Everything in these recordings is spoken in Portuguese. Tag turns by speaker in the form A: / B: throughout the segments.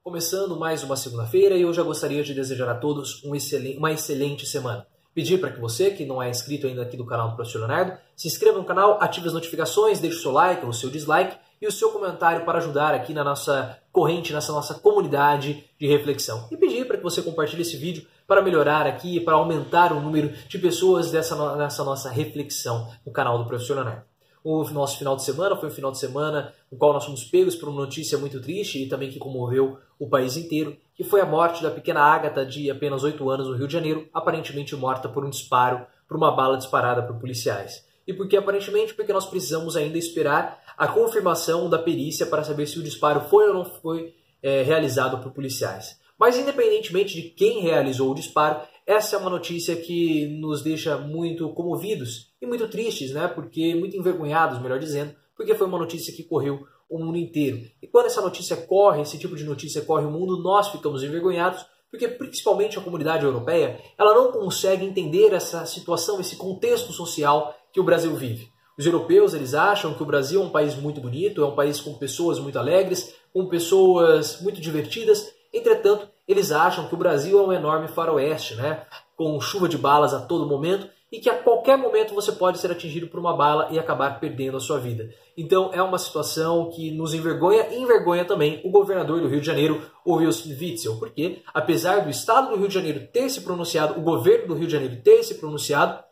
A: Começando mais uma segunda-feira e eu já gostaria de desejar a todos uma excelente semana. Pedir para que você, que não é inscrito ainda aqui do canal do Professor Leonardo, se inscreva no canal, ative as notificações, deixe o seu like ou o seu dislike e o seu comentário para ajudar aqui na nossa corrente, nessa nossa comunidade de reflexão. E pedir para que você compartilhe esse vídeo para melhorar aqui, para aumentar o número de pessoas nessa nossa reflexão no canal do Professor Leonardo. O nosso final de semana foi um final de semana no qual nós fomos pegos por uma notícia muito triste e também que comoveu o país inteiro, que foi a morte da pequena Ágata, de apenas 8 anos, no Rio de Janeiro, aparentemente morta por um disparo, por uma bala disparada por policiais. E por que aparentemente? Porque nós precisamos ainda esperar a confirmação da perícia para saber se o disparo foi ou não foi realizado por policiais. Mas independentemente de quem realizou o disparo, essa é uma notícia que nos deixa muito comovidos e muito tristes, né? Porque muito envergonhados, melhor dizendo, porque foi uma notícia que correu o mundo inteiro. E quando essa notícia corre, esse tipo de notícia corre o mundo, nós ficamos envergonhados, porque principalmente a comunidade europeia, ela não consegue entender essa situação, esse contexto social que o Brasil vive. Os europeus, eles acham que o Brasil é um país muito bonito, é um país com pessoas muito alegres, com pessoas muito divertidas. Entretanto, eles acham que o Brasil é um enorme faroeste, né? Com chuva de balas a todo momento e que a qualquer momento você pode ser atingido por uma bala e acabar perdendo a sua vida. Então é uma situação que nos envergonha e envergonha também o governador do Rio de Janeiro, o Wilson Witzel, porque apesar do Estado do Rio de Janeiro ter se pronunciado, o governo do Rio de Janeiro ter se pronunciado,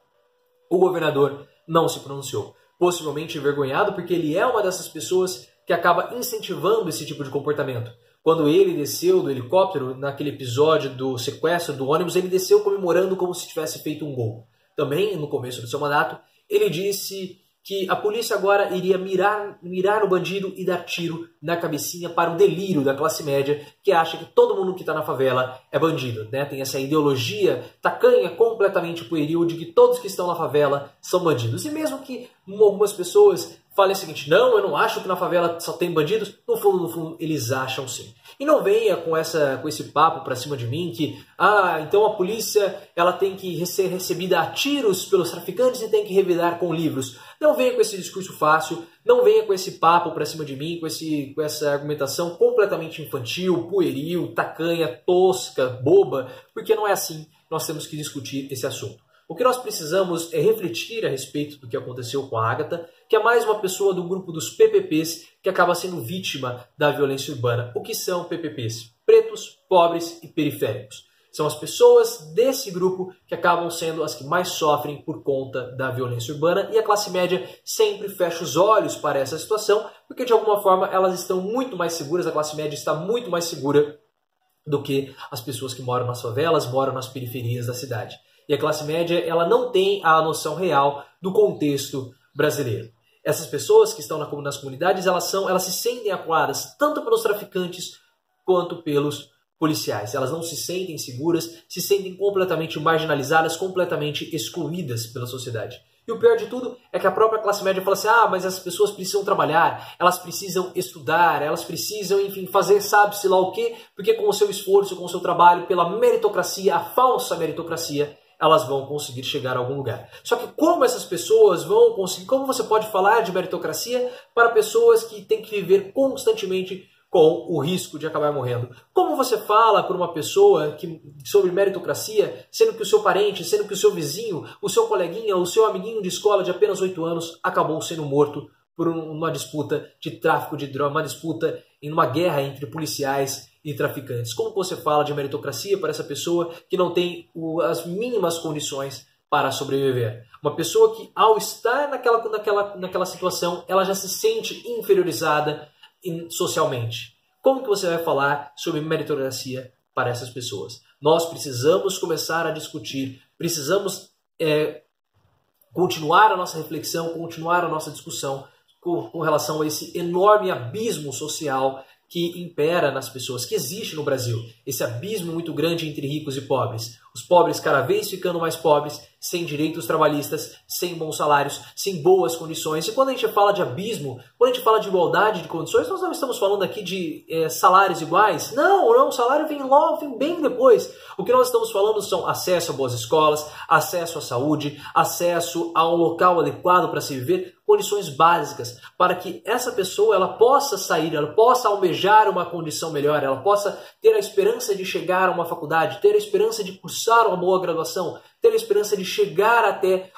A: o governador não se pronunciou. Possivelmente envergonhado porque ele é uma dessas pessoas que acaba incentivando esse tipo de comportamento. Quando ele desceu do helicóptero, naquele episódio do sequestro do ônibus, ele desceu comemorando como se tivesse feito um gol. Também, no começo do seu mandato, ele disse que a polícia agora iria mirar no bandido e dar tiro na cabecinha para o delírio da classe média, que acha que todo mundo que está na favela é bandido, né? Tem essa ideologia tacanha, completamente pueril, de que todos que estão na favela são bandidos. E mesmo que algumas pessoas falem o seguinte: não, eu não acho que na favela só tem bandidos, no fundo, eles acham sim. E não venha com esse papo pra cima de mim que, então a polícia ela tem que ser recebida a tiros pelos traficantes e tem que revidar com livros. Não venha com esse discurso fácil, não venha com esse papo pra cima de mim, com essa argumentação completamente infantil, pueril, tacanha, tosca, boba, porque não é assim que nós temos que discutir esse assunto. O que nós precisamos é refletir a respeito do que aconteceu com a Ágata, que é mais uma pessoa do grupo dos PPPs que acaba sendo vítima da violência urbana. O que são PPPs? Pretos, pobres e periféricos. São as pessoas desse grupo que acabam sendo as que mais sofrem por conta da violência urbana e a classe média sempre fecha os olhos para essa situação, porque de alguma forma elas estão muito mais seguras, a classe média está muito mais segura do que as pessoas que moram nas favelas, moram nas periferias da cidade. E a classe média ela não tem a noção real do contexto brasileiro. Essas pessoas que estão nas comunidades, elas se sentem acuadas tanto pelos traficantes quanto pelos policiais. Elas não se sentem seguras, se sentem completamente marginalizadas, completamente excluídas pela sociedade. E o pior de tudo é que a própria classe média fala assim: mas as pessoas precisam trabalhar, elas precisam estudar, elas precisam, enfim, fazer sabe-se lá o quê, porque com o seu esforço, com o seu trabalho, pela meritocracia, a falsa meritocracia, elas vão conseguir chegar a algum lugar. Só que como essas pessoas vão conseguir, como você pode falar de meritocracia para pessoas que têm que viver constantemente com o risco de acabar morrendo? Como você fala para uma pessoa sobre meritocracia, sendo que o seu parente, sendo que o seu vizinho, o seu coleguinha, o seu amiguinho de escola de apenas 8 anos acabou sendo morto por uma disputa de tráfico de droga, uma disputa em uma guerra entre policiais e traficantes? Como você fala de meritocracia para essa pessoa que não tem as mínimas condições para sobreviver? Uma pessoa que, ao estar naquela situação, ela já se sente inferiorizada socialmente. Como que você vai falar sobre meritocracia para essas pessoas? Nós precisamos começar a discutir, precisamos continuar a nossa reflexão, continuar a nossa discussão com relação a esse enorme abismo social que impera nas pessoas, que existe no Brasil. Esse abismo muito grande entre ricos e pobres. Os pobres cada vez ficando mais pobres, sem direitos trabalhistas, sem bons salários, sem boas condições. E quando a gente fala de abismo, quando a gente fala de igualdade de condições, nós não estamos falando aqui de salários iguais. Não, o salário vem logo, vem bem depois. O que nós estamos falando são acesso a boas escolas, acesso à saúde, acesso a um local adequado para se viver, condições básicas para que essa pessoa ela possa sair, ela possa almejar uma condição melhor, ela possa ter a esperança de chegar a uma faculdade, ter a esperança de cursar uma boa graduação, ter a esperança de chegar até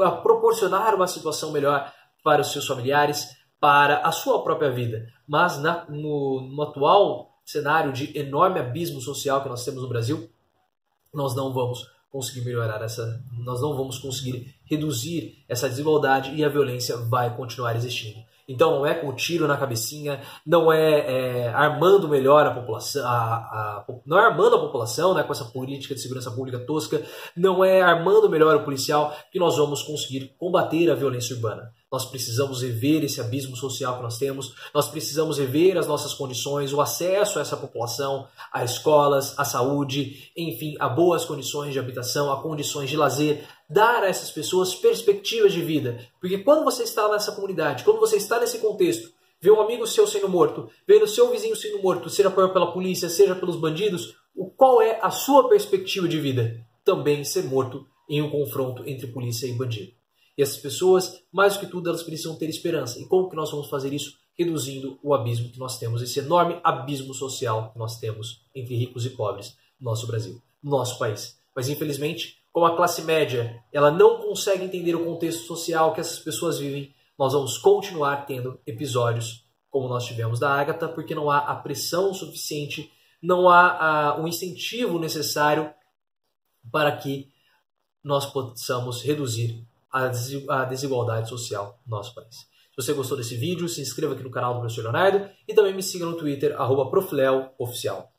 A: a proporcionar uma situação melhor para os seus familiares, para a sua própria vida. Mas no atual cenário de enorme abismo social que nós temos no Brasil, nós não vamos conseguir melhorar nós não vamos conseguir reduzir essa desigualdade e a violência vai continuar existindo. Então não é com o tiro na cabecinha, não é armando melhor a população, não é armando a população, né, com essa política de segurança pública tosca, não é armando melhor o policial que nós vamos conseguir combater a violência urbana. Nós precisamos rever esse abismo social que nós temos, nós precisamos rever as nossas condições, o acesso a essa população, a escolas, a saúde, enfim, a boas condições de habitação, a condições de lazer, dar a essas pessoas perspectivas de vida. Porque quando você está nessa comunidade, quando você está nesse contexto, vê um amigo seu sendo morto, vê o seu vizinho sendo morto, seja pela polícia, seja pelos bandidos, qual é a sua perspectiva de vida? Também ser morto em um confronto entre polícia e bandido. E essas pessoas, mais do que tudo, elas precisam ter esperança. E como que nós vamos fazer isso? Reduzindo o abismo que nós temos, esse enorme abismo social que nós temos entre ricos e pobres no nosso Brasil, no nosso país. Mas infelizmente, como a classe média ela não consegue entender o contexto social que essas pessoas vivem, nós vamos continuar tendo episódios como nós tivemos da Ágata, porque não há a pressão suficiente, não há o incentivo necessário para que nós possamos reduzir a desigualdade social no nosso país. Se você gostou desse vídeo, se inscreva aqui no canal do Professor Leonardo e também me siga no Twitter, @profleoficial.